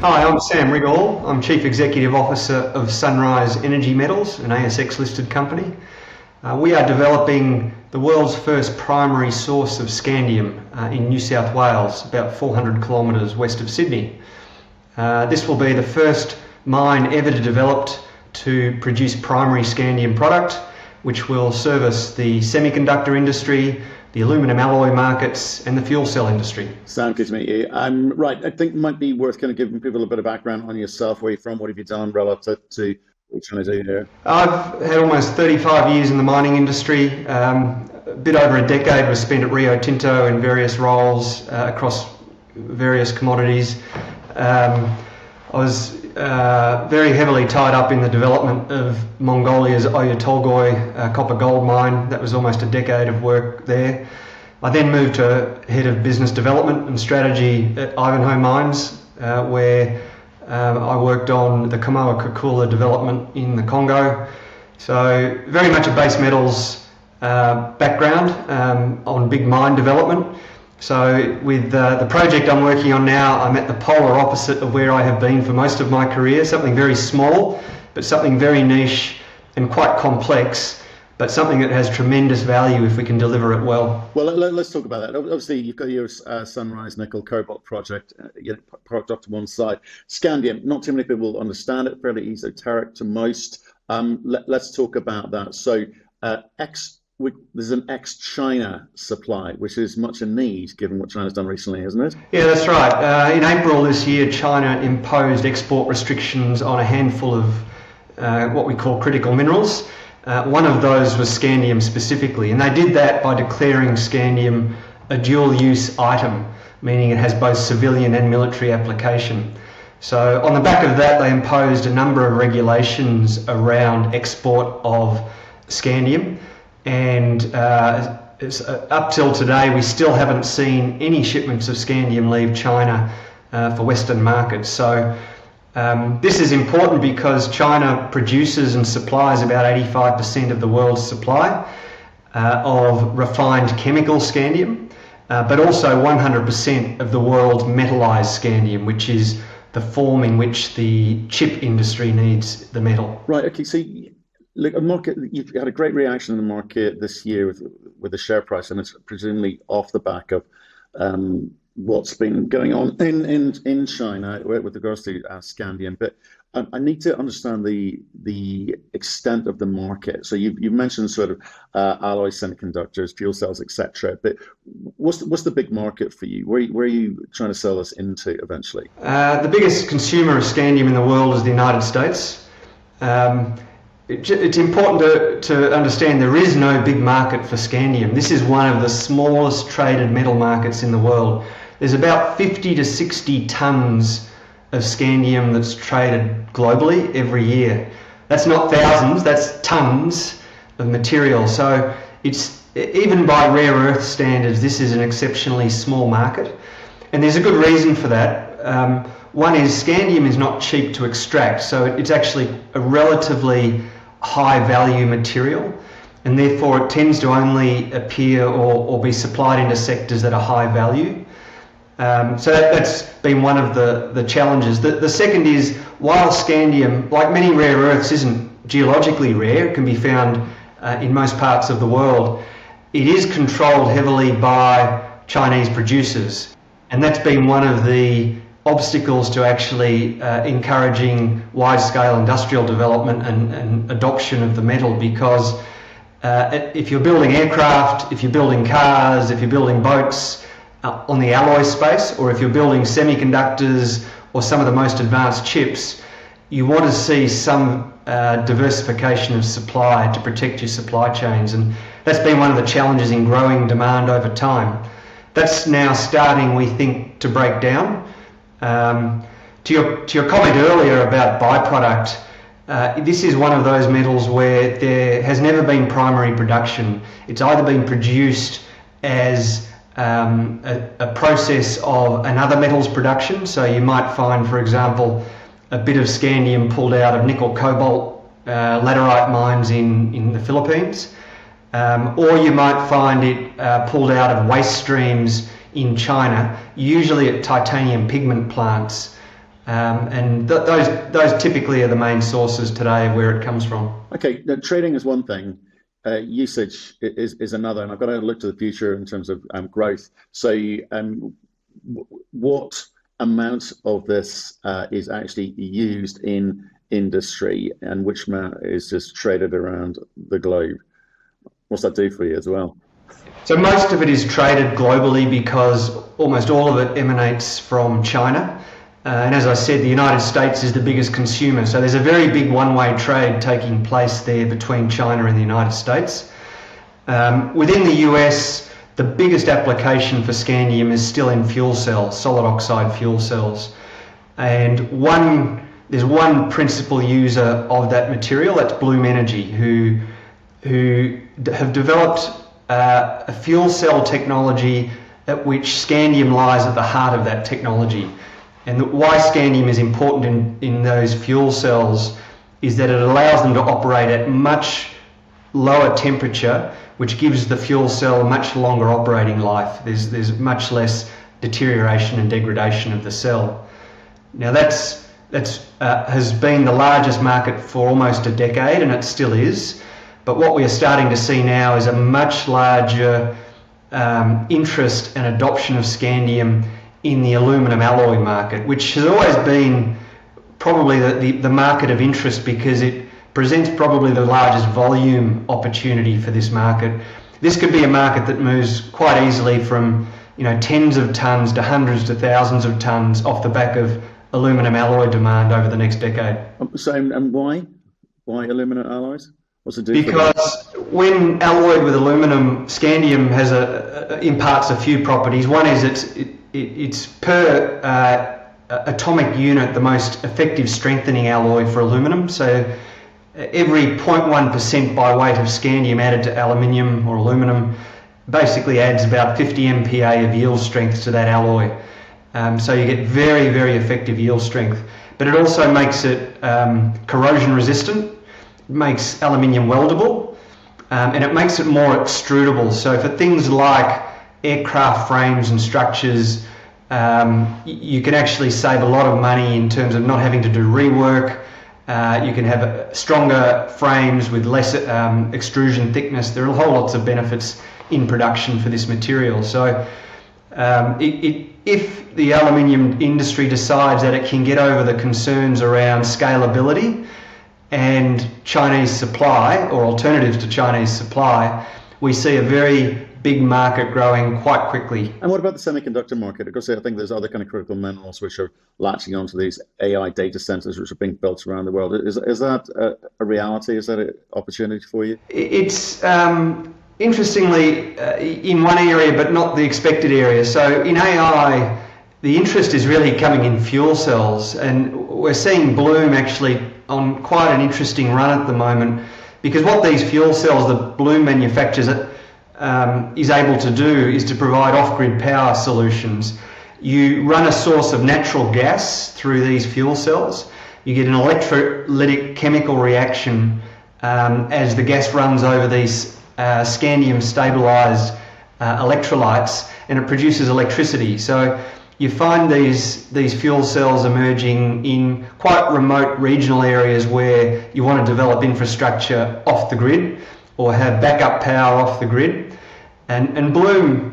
Hi, I'm Sam Riggall. I'm Chief Executive Officer of Sunrise Energy Metals, an ASX listed company. We are developing the world's first primary source of scandium in New South Wales, about 400 kilometres west of Sydney. This will be the first mine ever developed to produce primary scandium product, which will service the semiconductor industry, the aluminium alloy markets and the fuel cell industry. Sam, good to meet you. Right, I think it might be worth kind of giving people a bit of background on yourself, where you're from, what have you done relative to what you're trying to do here? I've had almost 35 years in the mining industry. A bit over a decade was spent at Rio Tinto in various roles across various commodities. I was very heavily tied up in the development of Mongolia's Oyu Tolgoi copper gold mine. That was almost a decade of work there. I then moved to head of business development and strategy at Ivanhoe Mines, where I worked on the Kamoa-Kakula development in the Congo. So very much a base metals background on big mine development. So with the project I'm working on now, I'm at the polar opposite of where I have been for most of my career, something very small, but something very niche and quite complex, but something that has tremendous value if we can deliver it well. Well, let's talk about that. Obviously, you've got your Sunrise Nickel Cobalt project, parked off to one side. Scandium, not too many people understand it, fairly esoteric to most. Let's talk about that. So there's an ex-China supply, which is much in need, given what China's done recently, isn't it? Yeah, that's right. In April this year, China imposed export restrictions on a handful of what we call critical minerals. One of those was scandium specifically, and they did that by declaring scandium a dual-use item, meaning it has both civilian and military application. So on the back of that, they imposed a number of regulations around export of scandium. And up till today, we still haven't seen any shipments of scandium leave China for Western markets. So this is important because China produces and supplies about 85% of the world's supply of refined chemical scandium, but also 100% of the world's metallized scandium, which is the form in which the chip industry needs the metal. Right, okay, so look, a market, you've had a great reaction in the market this year with the share price, and it's presumably off the back of what's been going on in China with regards to scandium. But I need to understand the extent of the market. So you've mentioned sort of alloy semiconductors, fuel cells, etc. But what's the big market for you? Where are you trying to sell this into eventually? The biggest consumer of scandium in the world is the United States. It's important to understand there is no big market for scandium. This is one of the smallest traded metal markets in the world. There's about 50 to 60 tonnes of scandium that's traded globally every year. That's not thousands, that's tonnes of material. So it's, even by rare earth standards, this is an exceptionally small market. And there's a good reason for that. One is scandium is not cheap to extract, so it's actually a relatively high value material, and therefore it tends to only appear or be supplied into sectors that are high value. So that's been one of the challenges. The second is, while scandium, like many rare earths, isn't geologically rare, it can be found in most parts of the world, it is controlled heavily by Chinese producers, and that's been one of the obstacles to actually encouraging wide-scale industrial development and adoption of the metal, because if you're building aircraft, if you're building cars, if you're building boats on the alloy space, or if you're building semiconductors or some of the most advanced chips, you want to see some diversification of supply to protect your supply chains, and that's been one of the challenges in growing demand over time. That's now starting, we think, to break down. To your comment earlier about byproduct, this is one of those metals where there has never been primary production. It's either been produced as a process of another metals production. So you might find, for example, a bit of scandium pulled out of nickel cobalt laterite mines in the Philippines, or you might find it pulled out of waste streams in China, usually at titanium pigment plants And those typically are the main sources today of where it comes from. Okay, now, trading is one thing. Usage is another, and I've got to look to the future in terms of growth. So, what amount of this is actually used in industry, and which amount is just traded around the globe? What's that do for you as well? So most of it is traded globally because almost all of it emanates from China. And as I said, the United States is the biggest consumer. So there's a very big one-way trade taking place there between China and the United States. Within the US, the biggest application for scandium is still in fuel cells, solid oxide fuel cells. And there's one principal user of that material, that's Bloom Energy, who have developed a fuel cell technology at which scandium lies at the heart of that technology. And why scandium is important in those fuel cells is that it allows them to operate at much lower temperature, which gives the fuel cell much longer operating life. There's much less deterioration and degradation of the cell. Now that's has been the largest market for almost a decade, and it still is. But what we are starting to see now is a much larger interest and adoption of scandium in the aluminum alloy market, which has always been probably the market of interest because it presents probably the largest volume opportunity for this market. This could be a market that moves quite easily from tens of tons to hundreds to thousands of tons off the back of aluminum alloy demand over the next decade. So, and why aluminum alloys? What's it do? Because when alloyed with aluminum, scandium has imparts a few properties. One is it's per atomic unit the most effective strengthening alloy for aluminum. So every 0.1% by weight of scandium added to aluminium or aluminum basically adds about 50 MPa of yield strength to that alloy. So you get very, very effective yield strength. But it also makes it corrosion resistant. It makes aluminium weldable, and it makes it more extrudable. So for things like aircraft frames and structures, you can actually save a lot of money in terms of not having to do rework. You can have stronger frames with less extrusion thickness. There are a whole lots of benefits in production for this material. So if the aluminium industry decides that it can get over the concerns around scalability and Chinese supply, or alternatives to Chinese supply, we see a very big market growing quite quickly. And what about the semiconductor market? Because I think there's other kind of critical minerals which are latching onto these AI data centers which are being built around the world. Is that a reality? Is that an opportunity for you? It's interestingly in one area, but not the expected area. So in AI, the interest is really coming in fuel cells, and we're seeing Bloom actually on quite an interesting run at the moment, because what these fuel cells that Bloom manufactures is able to do is to provide off-grid power solutions. You run a source of natural gas through these fuel cells. You get an electrolytic chemical reaction as the gas runs over these scandium stabilized electrolytes, and it produces electricity. So you find these fuel cells emerging in quite remote regional areas where you want to develop infrastructure off the grid or have backup power off the grid. And Bloom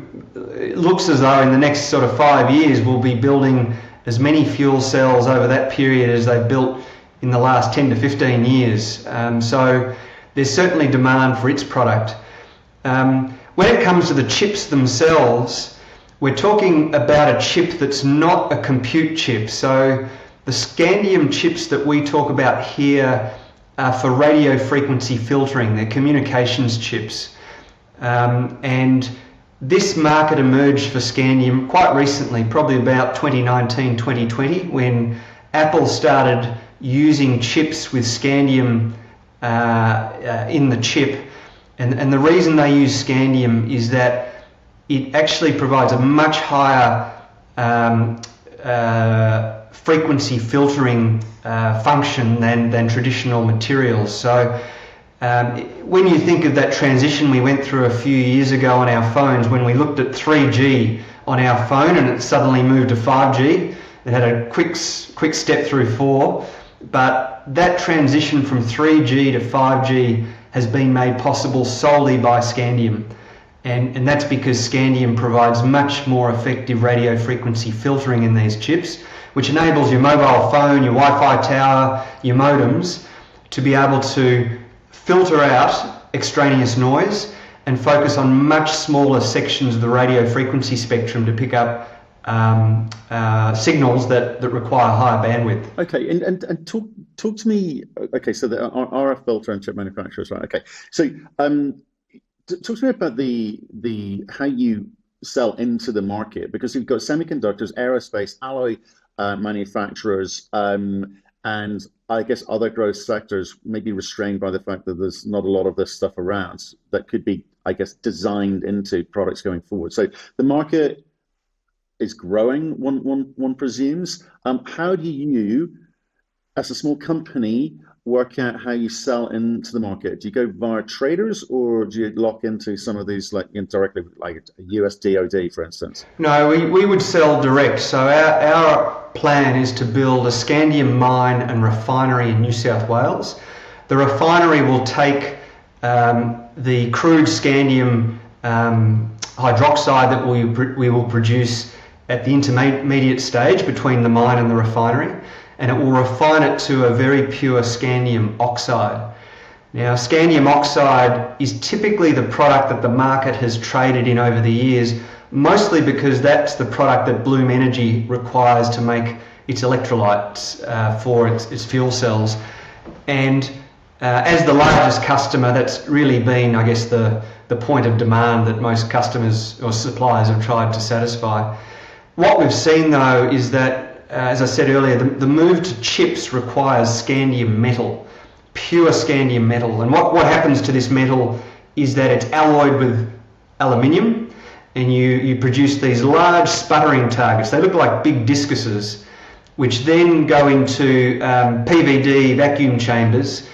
looks as though in the next sort of 5 years we'll be building as many fuel cells over that period as they've built in the last 10 to 15 years. So there's certainly demand for its product. When it comes to the chips themselves, we're talking about a chip that's not a compute chip. So the scandium chips that we talk about here are for radio frequency filtering. They're communications chips. And this market emerged for scandium quite recently, probably about 2019, 2020, when Apple started using chips with scandium in the chip. And the reason they use scandium is that it actually provides a much higher frequency filtering function than traditional materials. So when you think of that transition we went through a few years ago on our phones, when we looked at 3G on our phone and it suddenly moved to 5G, It had a quick step through 4, but that transition from 3G to 5G has been made possible solely by Scandium. And that's because Scandium provides much more effective radio frequency filtering in these chips, which enables your mobile phone, your Wi-Fi tower, your modems to be able to filter out extraneous noise and focus on much smaller sections of the radio frequency spectrum to pick up signals that require higher bandwidth. Okay, and talk to me. Okay, so the RF filter and chip manufacturers, right? Okay, so talk to me about the how you sell into the market, because you've got semiconductors, aerospace, alloy manufacturers, and I guess other growth sectors may be restrained by the fact that there's not a lot of this stuff around that could be, I guess, designed into products going forward. So the market is growing, one presumes. How do you, as a small company, work out how you sell into the market? Do you go via traders, or do you lock into some of these directly, like US DoD, for instance? No, we would sell direct. So our plan is to build a Scandium mine and refinery in New South Wales. The refinery will take the crude Scandium hydroxide that we will produce at the intermediate stage between the mine and the refinery, and it will refine it to a very pure Scandium oxide. Now, Scandium oxide is typically the product that the market has traded in over the years, mostly because that's the product that Bloom Energy requires to make its electrolytes for its fuel cells. And as the largest customer, that's really been, I guess, the point of demand that most customers or suppliers have tried to satisfy. What we've seen, though, is that, as I said earlier, the move to chips requires Scandium metal, pure Scandium metal. And what happens to this metal is that it's alloyed with aluminium, and you produce these large sputtering targets. They look like big discuses, which then go into PVD vacuum chambers.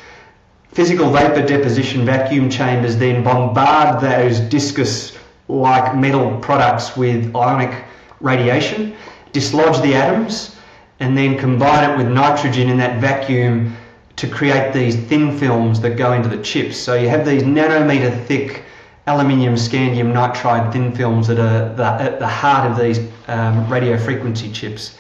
Physical vapor deposition vacuum chambers then bombard those discus-like metal products with ionic radiation, dislodge the atoms, and then combine it with nitrogen in that vacuum to create these thin films that go into the chips. So you have these nanometer thick aluminium scandium nitride thin films that are at the heart of these radio frequency chips.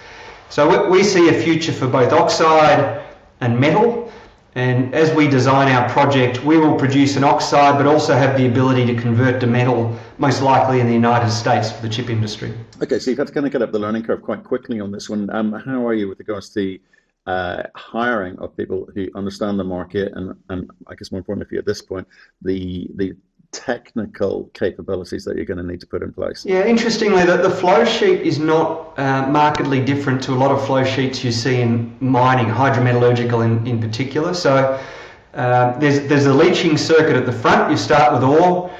So we see a future for both oxide and metal. And as we design our project, we will produce an oxide, but also have the ability to convert to metal, most likely in the United States for the chip industry. Okay, so you've had to kind of get up the learning curve quite quickly on this one. How are you with regards to hiring of people who understand the market, and I guess more importantly for you at this point, the technical capabilities that you're going to need to put in place? Yeah, interestingly, the flow sheet is not markedly different to a lot of flow sheets you see in mining, hydrometallurgical in particular. So there's a leaching circuit at the front. You start with ore,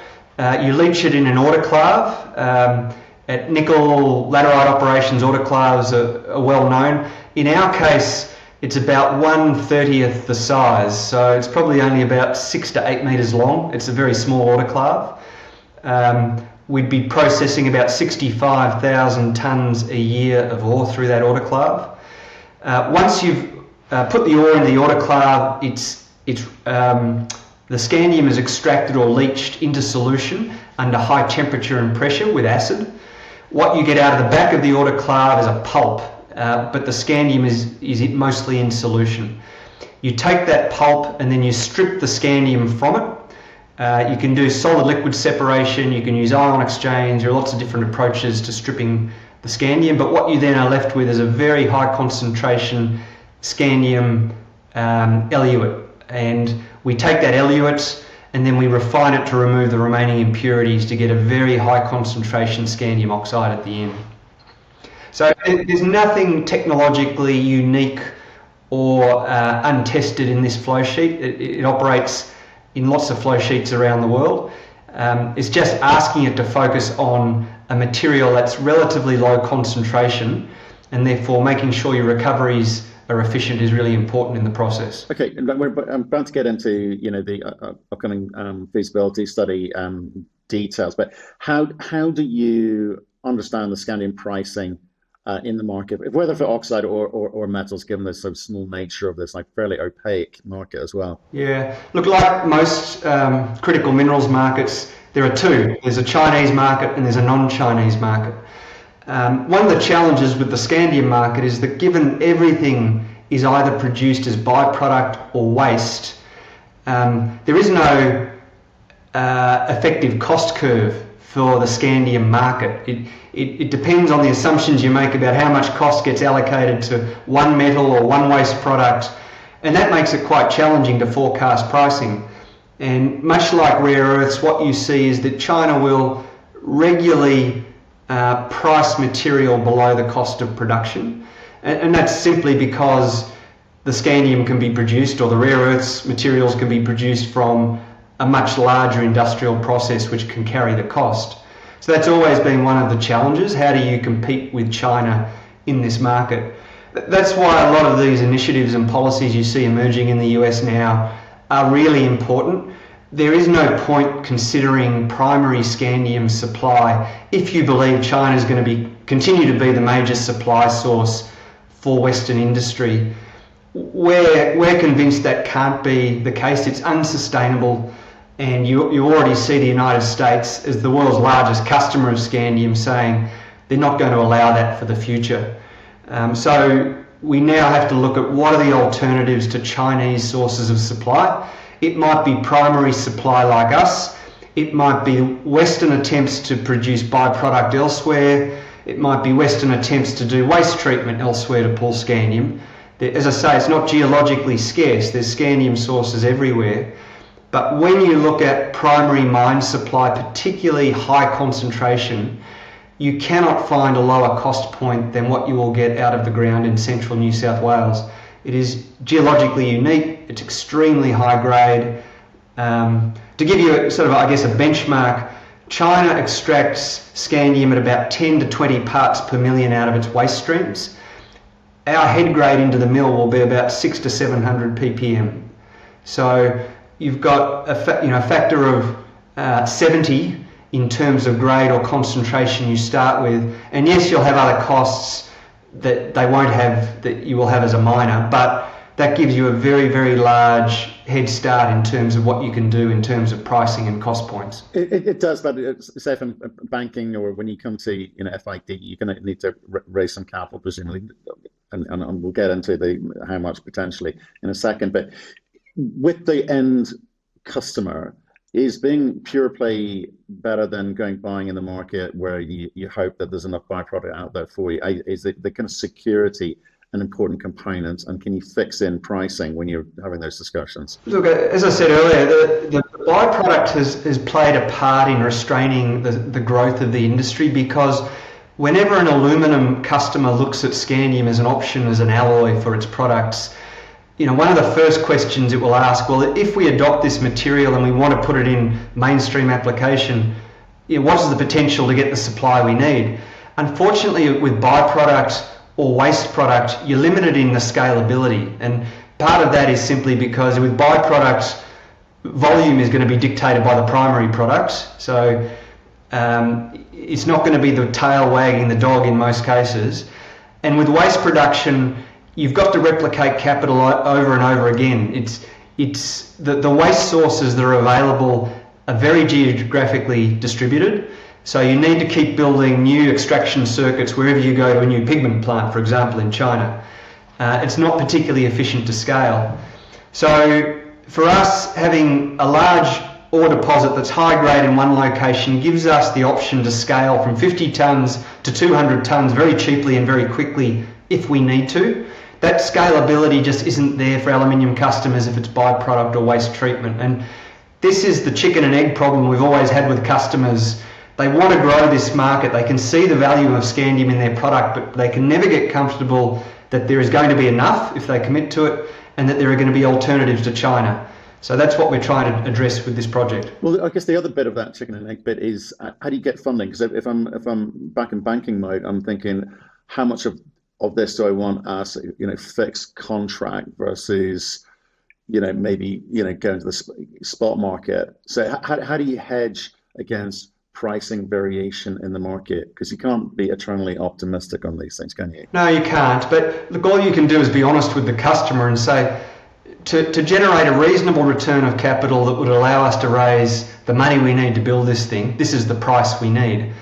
you leach it in an autoclave. At nickel laterite operations, autoclaves are well known. In our case, it's about 1/30th the size, so it's probably only about 6 to 8 meters long. It's a very small autoclave. We'd be processing about 65,000 tons a year of ore through that autoclave. Once you've put the ore in the autoclave, the scandium is extracted or leached into solution under high temperature and pressure with acid. What you get out of the back of the autoclave is a pulp. But the scandium is mostly in solution. You take that pulp and then you strip the scandium from it. You can do solid liquid separation, you can use ion exchange, there are lots of different approaches to stripping the scandium, but what you then are left with is a very high concentration scandium eluate. And we take that eluate and then we refine it to remove the remaining impurities to get a very high concentration scandium oxide at the end. So there's nothing technologically unique or untested in this flow sheet. It operates in lots of flow sheets around the world. It's just asking it to focus on a material that's relatively low concentration, and therefore making sure your recoveries are efficient is really important in the process. Okay, and I'm about to get into the upcoming feasibility study details, but how do you understand the scandium pricing in the market, whether for oxide or metals, given the sort of small nature of this like fairly opaque market as well. Yeah, look, like most critical minerals markets, there are two. There's a Chinese market and there's a non-Chinese market. One of the challenges with the scandium market is that given everything is either produced as byproduct or waste, there is no effective cost curve for the scandium market. It depends on the assumptions you make about how much cost gets allocated to one metal or one waste product, and that makes it quite challenging to forecast pricing. And much like rare earths, what you see is that China will regularly price material below the cost of production, and that's simply because the scandium can be produced, or the rare earths materials can be produced from a much larger industrial process which can carry the cost. So that's always been one of the challenges. How do you compete with China in this market? That's why a lot of these initiatives and policies you see emerging in the US now are really important. There is no point considering primary scandium supply if you believe China is going to continue to be the major supply source for Western industry. We're convinced that can't be the case. It's unsustainable, and you already see the United States as the world's largest customer of scandium saying they're not going to allow that for the future. So we now have to look at what are the alternatives to Chinese sources of supply. It might be primary supply like us. It might be Western attempts to produce byproduct elsewhere. It might be Western attempts to do waste treatment elsewhere to pull scandium. As I say, it's not geologically scarce. There's scandium sources everywhere. But when you look at primary mine supply, particularly high concentration, you cannot find a lower cost point than what you will get out of the ground in central New South Wales. It is geologically unique. It's extremely high grade. To give you a benchmark, China extracts scandium at about 10 to 20 parts per million out of its waste streams. Our head grade into the mill will be about 600 to 700 ppm. So you've got a factor of 70 in terms of grade or concentration you start with. And yes, you'll have other costs that they won't have, that you will have as a miner, but that gives you a very, very large head start in terms of what you can do in terms of pricing and cost points. It does, but say from banking or when you come to FID, you're going to need to raise some capital, presumably, and we'll get into how much potentially in a second. But with the end customer, is being pure play better than buying in the market where you hope that there's enough byproduct out there for you? Is the kind of security an important component, and can you fix in pricing when you're having those discussions? Look, as I said earlier, the byproduct has played a part in restraining the growth of the industry, because whenever an aluminum customer looks at scandium as an option, as an alloy for its products, one of the first questions it will ask, well, if we adopt this material and we want to put it in mainstream application, what is the potential to get the supply we need? Unfortunately, with byproduct or waste product, you're limited in the scalability. And part of that is simply because with byproducts, volume is going to be dictated by the primary product. So it's not going to be the tail wagging the dog in most cases. And with waste production, you've got to replicate capital over and over again. It's the waste sources that are available are very geographically distributed. So you need to keep building new extraction circuits wherever you go to a new pigment plant, for example, in China. It's not particularly efficient to scale. So for us, having a large ore deposit that's high grade in one location gives us the option to scale from 50 tonnes to 200 tonnes very cheaply and very quickly if we need to. That scalability just isn't there for aluminium customers if it's byproduct or waste treatment. And this is the chicken and egg problem we've always had with customers. They want to grow this market. They can see the value of scandium in their product, but they can never get comfortable that there is going to be enough if they commit to it, and that there are going to be alternatives to China. So that's what we're trying to address with this project. Well, I guess the other bit of that chicken and egg bit is how do you get funding? Because if I'm back in banking mode, I'm thinking how much of this do I want as fixed contract versus maybe going to the spot market. So how do you hedge against pricing variation in the market? Because you can't be eternally optimistic on these things, can you? No, you can't. But look, all you can do is be honest with the customer and say, to generate a reasonable return of capital that would allow us to raise the money we need to build this thing, this is the price we need.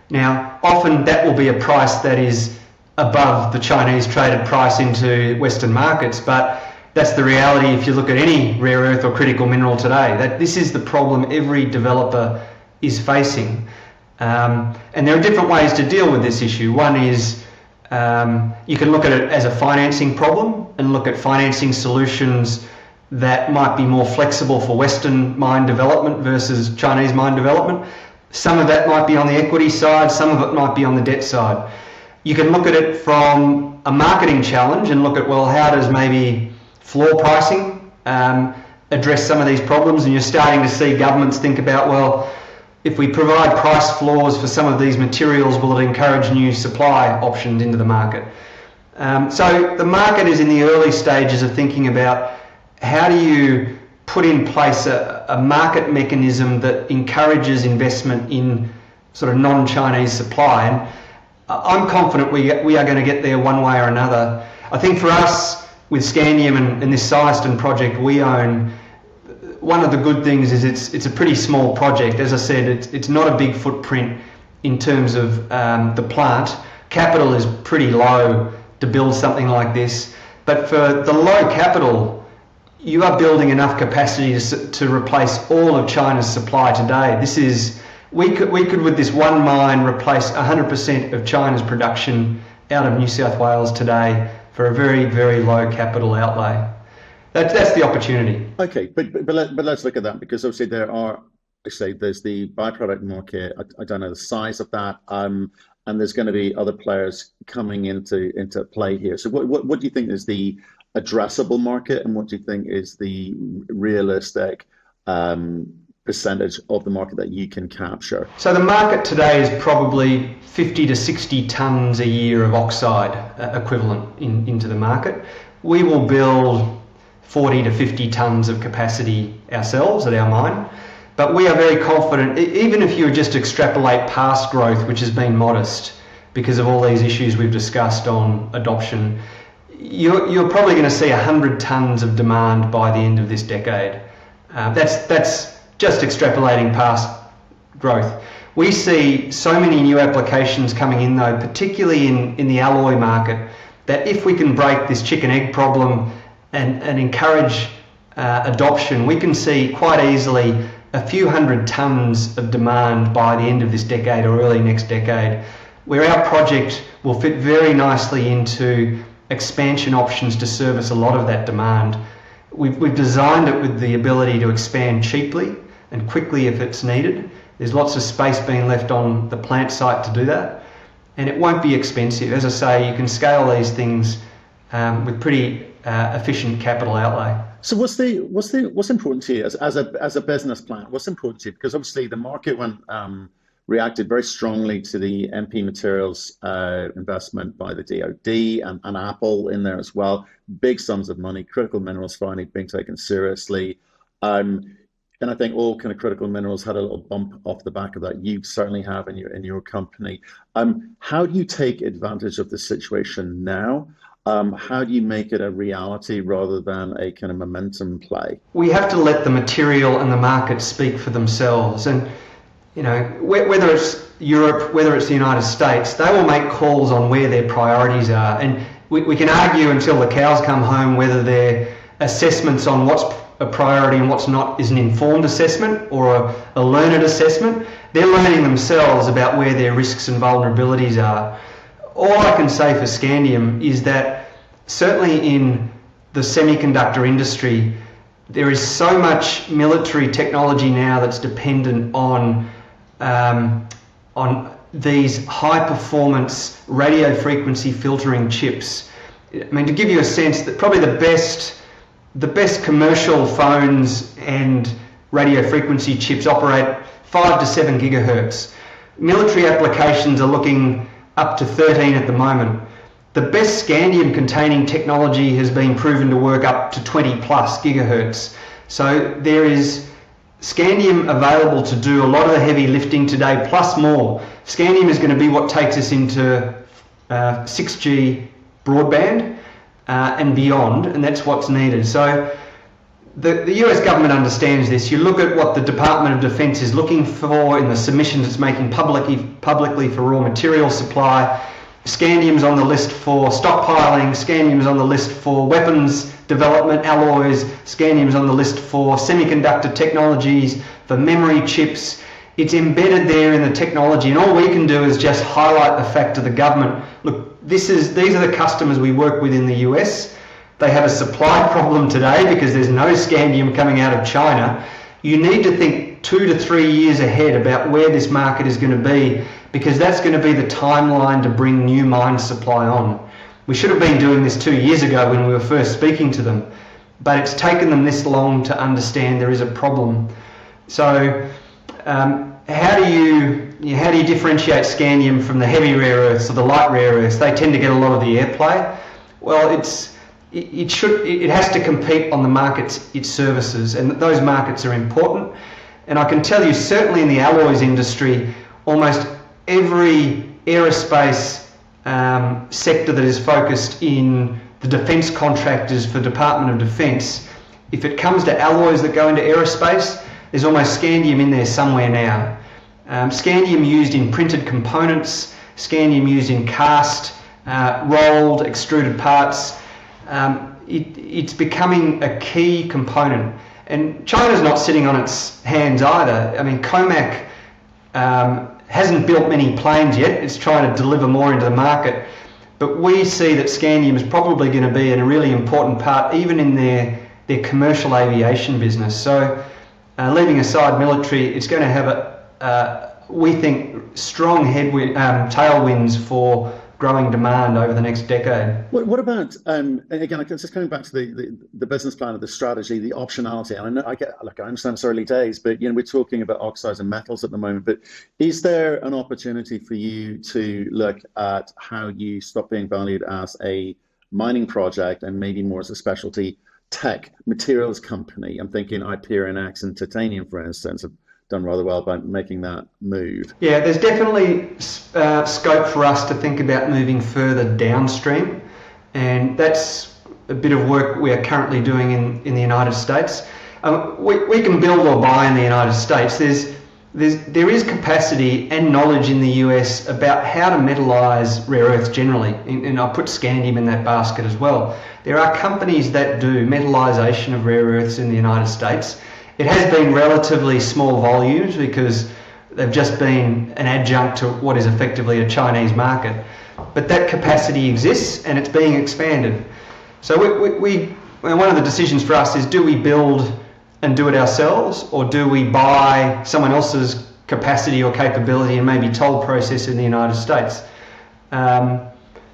Now, often that will be a price that is above the Chinese traded price into Western markets, but that's the reality if you look at any rare earth or critical mineral today. That this is the problem every developer is facing. And there are different ways to deal with this issue. One is you can look at it as a financing problem and look at financing solutions that might be more flexible for Western mine development versus Chinese mine development. Some of that might be on the equity side, some of it might be on the debt side. You can look at it from a marketing challenge and look at, well, how does maybe floor pricing address some of these problems? And you're starting to see governments think about, well, if we provide price floors for some of these materials, will it encourage new supply options into the market? So the market is in the early stages of thinking about how do you put in place a market mechanism that encourages investment in sort of non-Chinese supply. And I'm confident we are going to get there one way or another. I think for us, with Scandium and this Syerston project we own, one of the good things is it's a pretty small project. As I said, it's not a big footprint in terms of the plant. Capital is pretty low to build something like this, but for the low capital, you are building enough capacity to replace all of China's supply today. We could with this one mine replace 100% of China's production out of New South Wales today for a very, very low capital outlay. That's the opportunity. Okay, but let's look at that, because obviously there's the byproduct market. I don't know the size of that, and there's going to be other players coming into play here. So what do you think is the addressable market, and what do you think is the realistic percentage of the market that you can capture? So the market today is probably 50 to 60 tonnes a year of oxide equivalent into the market. We will build 40 to 50 tonnes of capacity ourselves at our mine, but we are very confident, even if you just extrapolate past growth, which has been modest because of all these issues we've discussed on adoption, you're probably going to see 100 tonnes of demand by the end of this decade. That's just extrapolating past growth. We see so many new applications coming in though, particularly in the alloy market, that if we can break this chicken egg problem and encourage adoption, we can see quite easily a few hundred tonnes of demand by the end of this decade or early next decade, where our project will fit very nicely into expansion options to service a lot of that demand. We've designed it with the ability to expand cheaply and quickly if it's needed. There's lots of space being left on the plant site to do that, and it won't be expensive. As I say, you can scale these things with pretty efficient capital outlay. So what's important to you as a business plan? What's important to you? Because obviously the market reacted very strongly to the MP Materials investment by the DoD and Apple in there as well. Big sums of money, critical minerals finally being taken seriously. And I think all kind of critical minerals had a little bump off the back of that. You certainly have in your company. How do you take advantage of the situation now? How do you make it a reality rather than a kind of momentum play? We have to let the material and the market speak for themselves. And you know, whether it's Europe, whether it's the United States, they will make calls on where their priorities are. And we can argue until the cows come home whether their assessments on what's a priority and what's not is an informed assessment or a learned assessment. They're learning themselves about where their risks and vulnerabilities are. All I can say for Scandium is that certainly in the semiconductor industry, there is so much military technology now that's dependent on these high-performance radio frequency filtering chips. I mean, to give you a sense, that probably the best commercial phones and radio frequency chips operate 5 to 7 gigahertz. Military applications are looking up to 13 at the moment. The best scandium containing technology has been proven to work up to 20 plus gigahertz. So there is scandium available to do a lot of the heavy lifting today, plus more. Scandium is going to be what takes us into 6G broadband and beyond, and that's what's needed. So the US government understands this. You look at what the Department of Defense is looking for in the submissions it's making publicly for raw material supply. Scandium's on the list for stockpiling, scandium's on the list for weapons development alloys, scandium's on the list for semiconductor technologies, for memory chips. It's embedded there in the technology, and all we can do is just highlight the fact to the government, look, these are the customers we work with in the US. They have a supply problem today because there's no scandium coming out of China. You need to think 2 to 3 years ahead about where this market is going to be, because that's going to be the timeline to bring new mine supply on. We should have been doing this 2 years ago when we were first speaking to them, but it's taken them this long to understand there is a problem. So how do you differentiate scandium from the heavy rare earths or the light rare earths? They tend to get a lot of the airplay. Well, it has to compete on the markets it services, and those markets are important. And I can tell you, certainly in the alloys industry, almost every aerospace sector that is focused in the defence contractors for Department of Defence, if it comes to alloys that go into aerospace, there's almost scandium in there somewhere now. Scandium used in printed components, scandium used in cast, rolled, extruded parts. It's becoming a key component. And China's not sitting on its hands either. I mean, Comac hasn't built many planes yet. It's trying to deliver more into the market. But we see that scandium is probably going to be a really important part, even in their commercial aviation business. So leaving aside military, it's going to have we think, strong tailwinds for growing demand over the next decade. What about, and again, just coming back to the business plan of the strategy, the optionality. And I understand it's early days, but we're talking about oxides and metals at the moment. But is there an opportunity for you to look at how you stop being valued as a mining project and maybe more as a specialty tech materials company? I'm thinking IperionX and titanium, for instance, have done rather well by making that move. Yeah, there's definitely scope for us to think about moving further downstream, and that's a bit of work we are currently doing in the United States. We can build or buy in the United States. There is capacity and knowledge in the US about how to metallize rare earths generally, and I put scandium in that basket as well. There are companies that do metallization of rare earths in the United States. It has been relatively small volumes because they've just been an adjunct to what is effectively a Chinese market. But that capacity exists and it's being expanded. So one of the decisions for us is, do we build and do it ourselves, or do we buy someone else's capacity or capability and maybe toll process in the United States?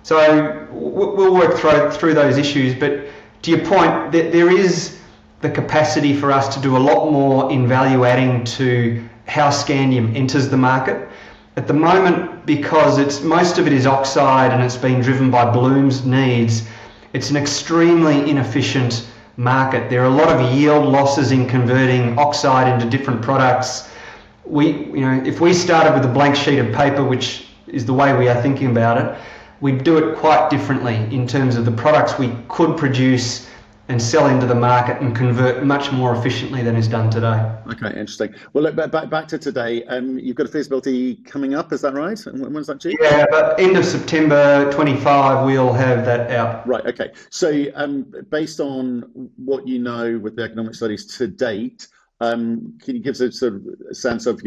So we'll work through those issues. But to your point, there is the capacity for us to do a lot more in value adding to how scandium enters the market. At the moment, because most of it is oxide and it's being driven by Bloom's needs, it's an extremely inefficient market. There are a lot of yield losses in converting oxide into different products. If we started with a blank sheet of paper, which is the way we are thinking about it, we'd do it quite differently in terms of the products we could produce and sell into the market and convert much more efficiently than is done today. Okay, interesting. Well, look, back to today. You've got a feasibility coming up, is that right? And when's that due? Yeah, but end of September 25, we'll have that out. Right, okay. So based on what you know with the economic studies to date, can you give us a sort of sense of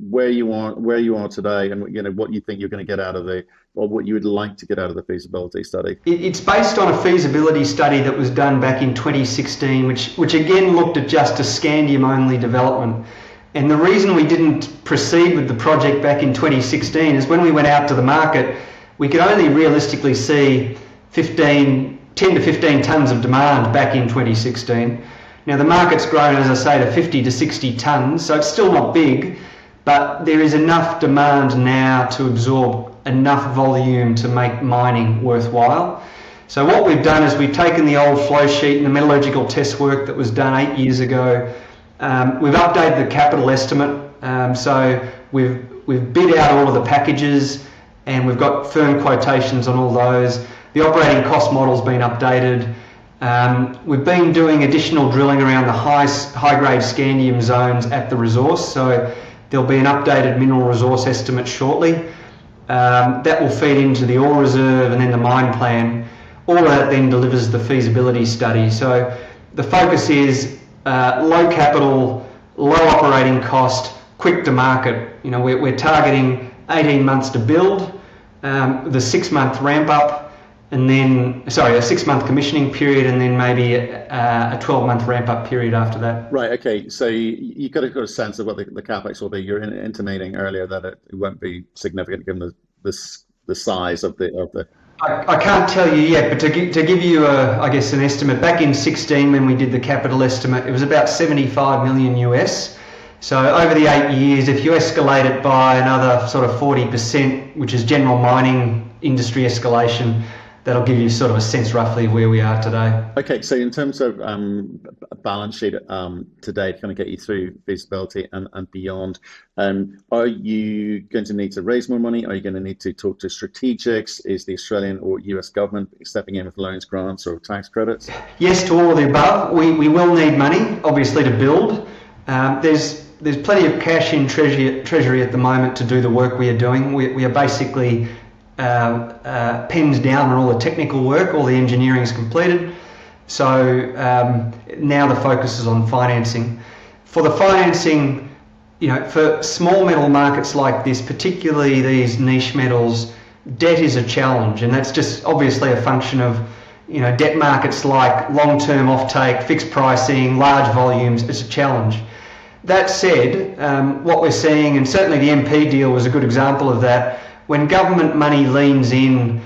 where you are today, and what you think you're going to get out of or what you would like to get out of the feasibility study? It's based on a feasibility study that was done back in 2016, which again looked at just a scandium only development. And the reason we didn't proceed with the project back in 2016 is when we went out to the market, we could only realistically see 10 to 15 tonnes of demand back in 2016. Now the market's grown, as I say, to 50 to 60 tonnes, so it's still not big, but there is enough demand now to absorb enough volume to make mining worthwhile. So what we've done is we've taken the old flow sheet and the metallurgical test work that was done 8 years ago, We've updated the capital estimate, so we've bid out all of the packages, and we've got firm quotations on all those. The operating cost model's been updated. We've been doing additional drilling around the high-grade scandium zones at the resource, so there'll be an updated mineral resource estimate shortly. That will feed into the ore reserve and then the mine plan. All of that then delivers the feasibility study. So the focus is low capital, low operating cost, quick to market. You know, we're targeting 18 months to build, the 6-month ramp up, and then, a 6-month commissioning period, and then maybe a 12-month ramp up period after that. Right. Okay. So you got a sense of what the capex will be. You're intimating earlier that it won't be significant given the size of the. I can't tell you yet, but to give you I guess an estimate, back in 2016 when we did the capital estimate, it was about 75 million US. So over the 8 years, if you escalate it by another sort of 40%, which is general mining industry escalation, that'll give you sort of a sense roughly where we are today. Okay, so in terms of balance sheet today to kind of get you through feasibility and beyond, are you going to need to raise more money? Are you going to need to talk to strategics? Is the Australian or US government stepping in with loans, grants or tax credits? Yes to all of the above. We will need money, obviously, to build. There's plenty of cash in treasury at the moment to do the work we are doing. We are basically pens down on all the technical work, all the engineering is completed. So now the focus is on financing. For the financing, you know, for small metal markets like this, particularly these niche metals, debt is a challenge, and that's just obviously a function of, you know, debt markets like long-term offtake, fixed pricing, large volumes. It's a challenge. That said, what we're seeing, and certainly the MP deal was a good example of that, when government money leans in,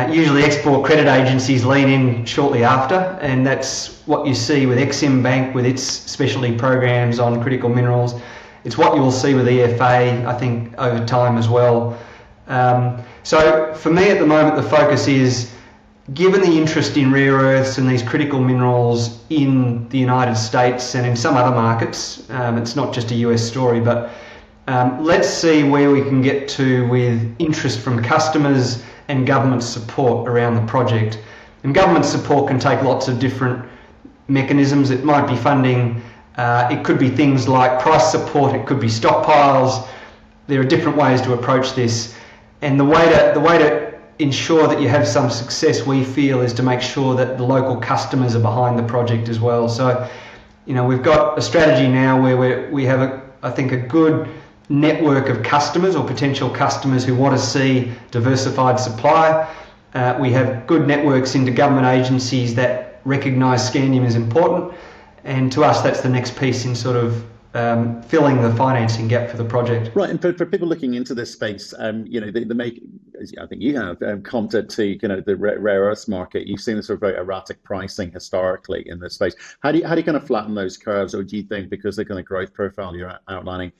usually export credit agencies lean in shortly after, and that's what you see with Exim Bank with its specialty programs on critical minerals. It's what you'll see with EFA, I think, over time as well. So for me at the moment, the focus is, given the interest in rare earths and these critical minerals in the United States and in some other markets, it's not just a US story, but let's see where we can get to with interest from customers and government support around the project. And government support can take lots of different mechanisms. It might be funding, it could be things like price support, it could be stockpiles. There are different ways to approach this. And the way to ensure that you have some success, we feel, is to make sure that the local customers are behind the project as well. So, you know, we've got a strategy now where we have, I think, a good network of customers or potential customers who want to see diversified supply. We have good networks into government agencies that recognise scandium is important, and to us that's the next piece in sort of filling the financing gap for the project. Right, and for people looking into this space, you know, they make, as I think you have, commented to, you know, the rare earths market. You've seen this sort of very erratic pricing historically in this space. How do you kind of flatten those curves, or do you think because the kind of growth profile you're outlining,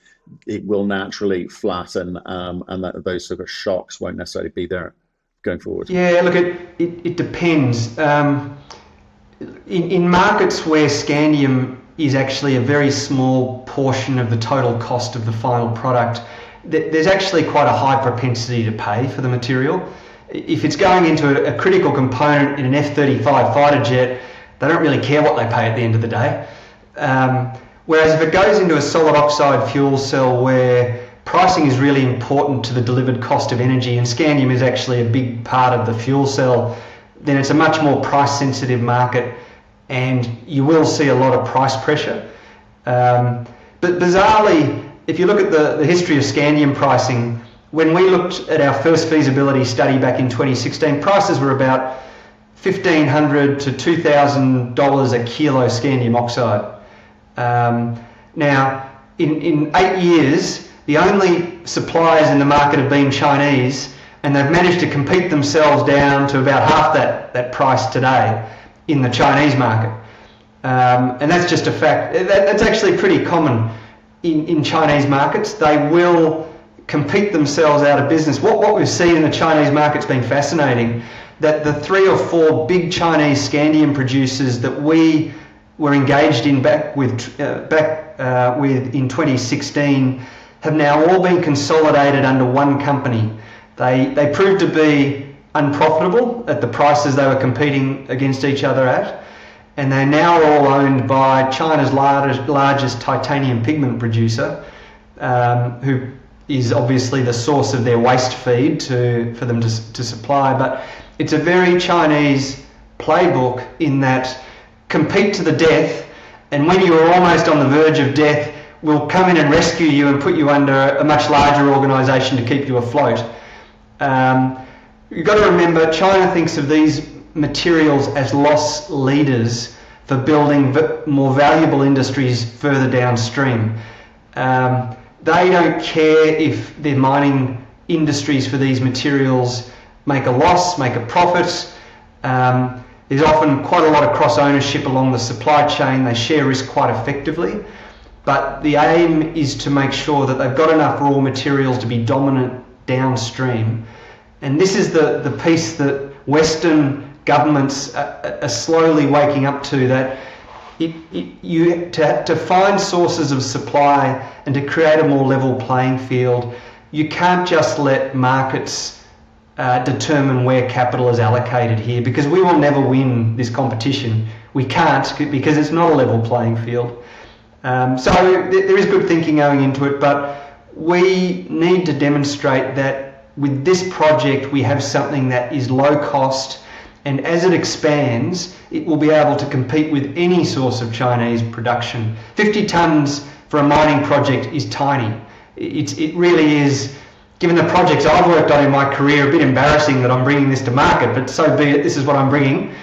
it will naturally flatten, and that those sort of shocks won't necessarily be there going forward? Yeah, look, it depends. In markets where scandium is actually a very small portion of the total cost of the final product, there's actually quite a high propensity to pay for the material. If it's going into a critical component in an F-35 fighter jet, they don't really care what they pay at the end of the day. Whereas if it goes into a solid oxide fuel cell where pricing is really important to the delivered cost of energy, and scandium is actually a big part of the fuel cell, then it's a much more price sensitive market, and you will see a lot of price pressure. But bizarrely, if you look at the history of scandium pricing, when we looked at our first feasibility study back in 2016, prices were about $1,500 to $2,000 a kilo scandium oxide. Now, in 8 years, the only suppliers in the market have been Chinese, and they've managed to compete themselves down to about half that price today in the Chinese market. And that's just a fact. That's actually pretty common in Chinese markets. They will compete themselves out of business. What we've seen in the Chinese market's been fascinating, that the 3 or 4 big Chinese scandium producers that we were engaged in back with in 2016 have now all been consolidated under one company. They proved to be unprofitable at the prices they were competing against each other at, and they're now all owned by China's largest titanium pigment producer, who is obviously the source of their waste feed for them to supply. But it's a very Chinese playbook in that compete to the death, and when you are almost on the verge of death, we'll come in and rescue you and put you under a much larger organisation to keep you afloat. You've got to remember, China thinks of these materials as loss leaders for building more valuable industries further downstream. They don't care if their mining industries for these materials make a loss, make a profit. There's often quite a lot of cross ownership along the supply chain. They share risk quite effectively, but the aim is to make sure that they've got enough raw materials to be dominant downstream. And this is the piece that Western governments are slowly waking up to, that to find sources of supply and to create a more level playing field, you can't just let markets determine where capital is allocated here, because we will never win this competition. We can't, because it's not a level playing field. So there is good thinking going into it, but we need to demonstrate that with this project we have something that is low cost, and as it expands it will be able to compete with any source of Chinese production. 50 tonnes for a mining project is tiny. It really is. Given the projects I've worked on in my career, a bit embarrassing that I'm bringing this to market, but so be it, this is what I'm bringing.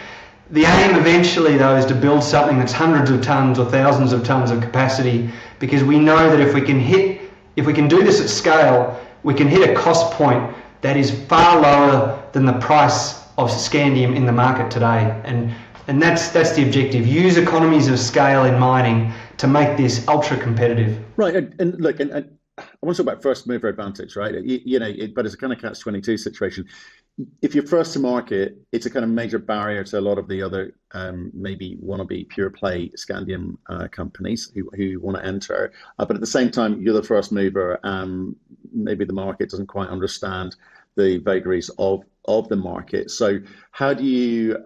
The aim eventually, though, is to build something that's hundreds of tonnes or thousands of tonnes of capacity, because we know that if we can do this at scale, we can hit a cost point that is far lower than the price of scandium in the market today. And that's the objective. Use economies of scale in mining to make this ultra competitive. Right, and look, and I want to talk about first mover advantage, right? But it's a kind of catch-22 situation. If you're first to market, it's a kind of major barrier to a lot of the other maybe wannabe pure play Scandium companies who want to enter. But at the same time, you're the first mover. Maybe the market doesn't quite understand the vagaries of the market. So how do you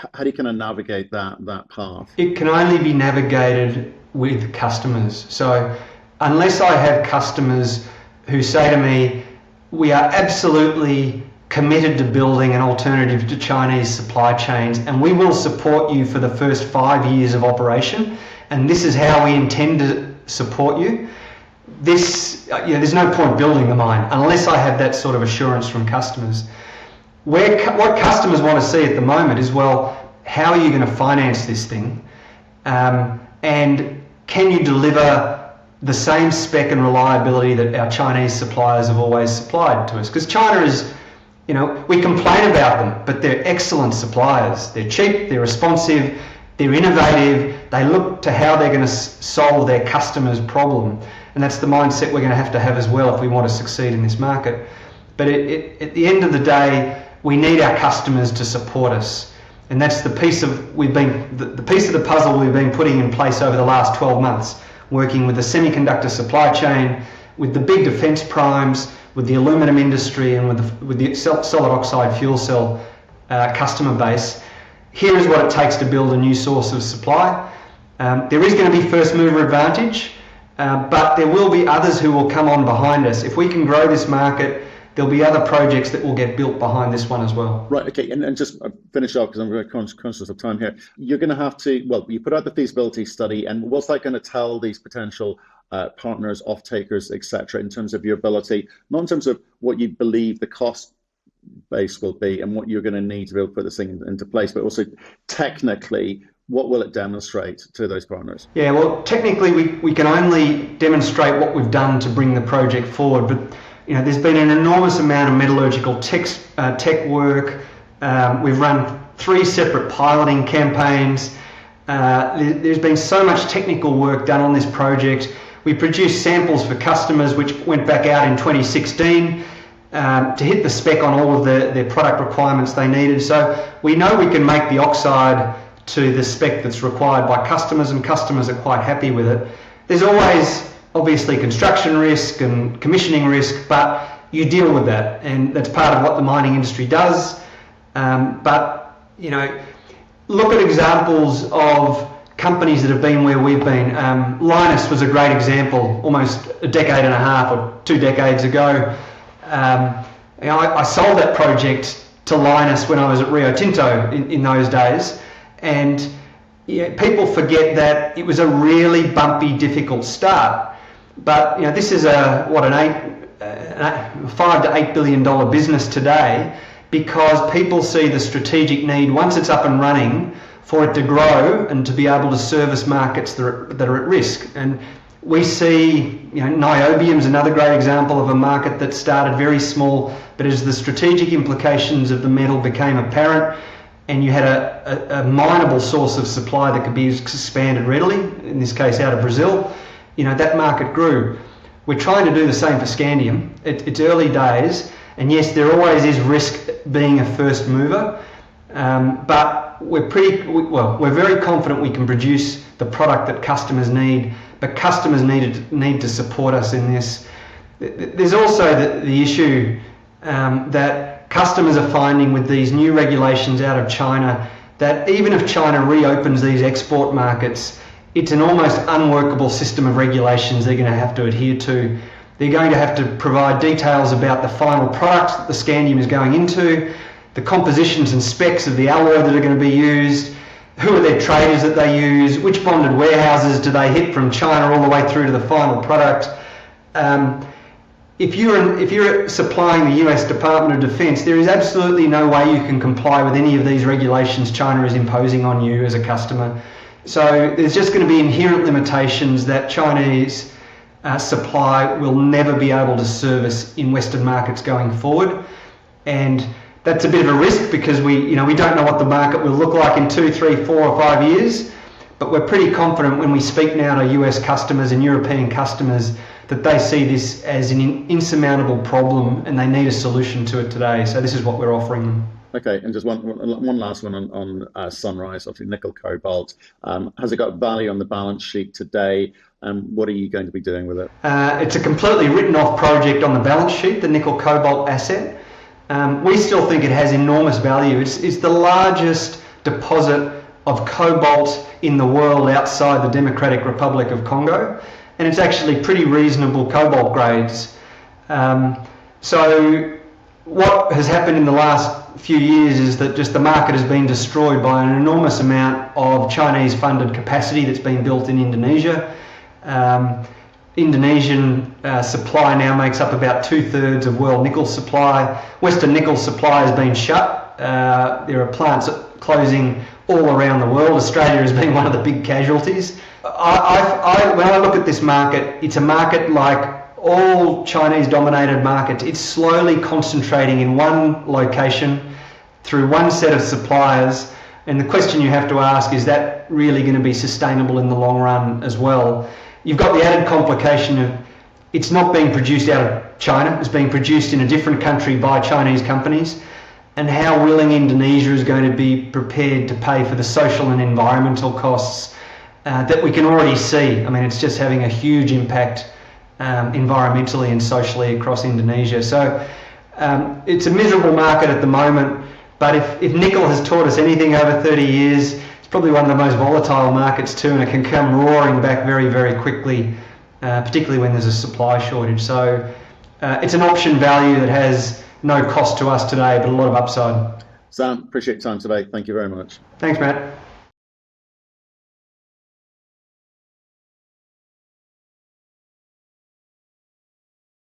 kind of navigate that path? It can only be navigated with customers. So unless I have customers who say to me, we are absolutely committed to building an alternative to Chinese supply chains, and we will support you for the first 5 years of operation, and this is how we intend to support you, there's no point building the mine unless I have that sort of assurance from customers. What customers want to see at the moment is, well, how are you going to finance this thing? And can you deliver the same spec and reliability that our Chinese suppliers have always supplied to us? Because China is, we complain about them, but they're excellent suppliers. They're cheap, they're responsive, they're innovative, they look to how they're going to solve their customers' problem. And that's the mindset we're going to have as well if we want to succeed in this market. But at the end of the day, we need our customers to support us. And that's the piece of the puzzle we've been putting in place over the last 12 months, working with the semiconductor supply chain, with the big defence primes, with the aluminium industry, and with the solid oxide fuel cell customer base. Here is what it takes to build a new source of supply. There is going to be first mover advantage, but there will be others who will come on behind us. If we can grow this market, there'll be other projects that will get built behind this one as well. Right, okay, and just finish off, because I'm very conscious of time here. You're going to have to, you put out the feasibility study, and what's that going to tell these potential partners, off-takers, etc., in terms of your ability, not in terms of what you believe the cost base will be and what you're going to need to be able to put this thing into place, but also technically, what will it demonstrate to those partners? Yeah, well, technically we can only demonstrate what we've done to bring the project forward, but there's been an enormous amount of metallurgical tech work. We've run 3 separate piloting campaigns. There's been so much technical work done on this project. We produced samples for customers which went back out in 2016 to hit the spec on all of their product requirements they needed. So we know we can make the oxide to the spec that's required by customers, and customers are quite happy with it. There's always obviously construction risk and commissioning risk, but you deal with that, and that's part of what the mining industry does. But look at examples of companies that have been where we've been. Linus was a great example, almost a decade and a half or 2 decades ago. I sold that project to Linus when I was at Rio Tinto in those days, and people forget that it was a really bumpy, difficult start. But this is a $5 to $8 billion business today, because people see the strategic need once it's up and running for it to grow and to be able to service markets that are at risk. And we see, niobium's another great example of a market that started very small, but as the strategic implications of the metal became apparent, and you had a mineable source of supply that could be expanded readily, in this case out of Brazil, that market grew. We're trying to do the same for Scandium. It's early days, and yes, there always is risk being a first mover, but we're very confident we can produce the product that customers need, but customers need to support us in this. There's also the issue that customers are finding with these new regulations out of China, that even if China reopens these export markets, it's an almost unworkable system of regulations they're going to have to adhere to. They're going to have to provide details about the final products that the Scandium is going into, the compositions and specs of the alloy that are going to be used, who are their traders that they use, which bonded warehouses do they hit from China all the way through to the final product. If you're supplying the US Department of Defense, there is absolutely no way you can comply with any of these regulations China is imposing on you as a customer. So there's just going to be inherent limitations that Chinese supply will never be able to service in Western markets going forward, and that's a bit of a risk because we don't know what the market will look like in 2, 3, 4 or 5 years, but we're pretty confident when we speak now to US customers and European customers that they see this as an insurmountable problem and they need a solution to it today. So this is what we're offering them. Okay, and just one last one on Sunrise, obviously nickel cobalt. Has it got value on the balance sheet today? What are you going to be doing with it? It's a completely written off project on the balance sheet, the nickel cobalt asset. We still think it has enormous value. It's the largest deposit of cobalt in the world outside the Democratic Republic of Congo, and it's actually pretty reasonable cobalt grades. So what has happened in the last few years is that just the market has been destroyed by an enormous amount of Chinese funded capacity that's been built in Indonesia. Indonesian supply now makes up about 2/3 of world nickel supply. Western nickel supply has been shut. There are plants closing all around the world. Australia has been one of the big casualties. When I look at this market, it's a market like all Chinese dominated markets. It's slowly concentrating in one location through one set of suppliers, and the question you have to ask is that really going to be sustainable in the long run as well. You've got the added complication of it's not being produced out of China, it's being produced in a different country by Chinese companies, and how willing Indonesia is going to be prepared to pay for the social and environmental costs that we can already see. I mean, it's just having a huge impact environmentally and socially across Indonesia. So it's a miserable market at the moment, but if nickel has taught us anything over 30 years, it's probably one of the most volatile markets too, and it can come roaring back very, very quickly, particularly when there's a supply shortage. So it's an option value that has no cost to us today, but a lot of upside. Sam, appreciate your time today. Thank you very much. Thanks, Matt.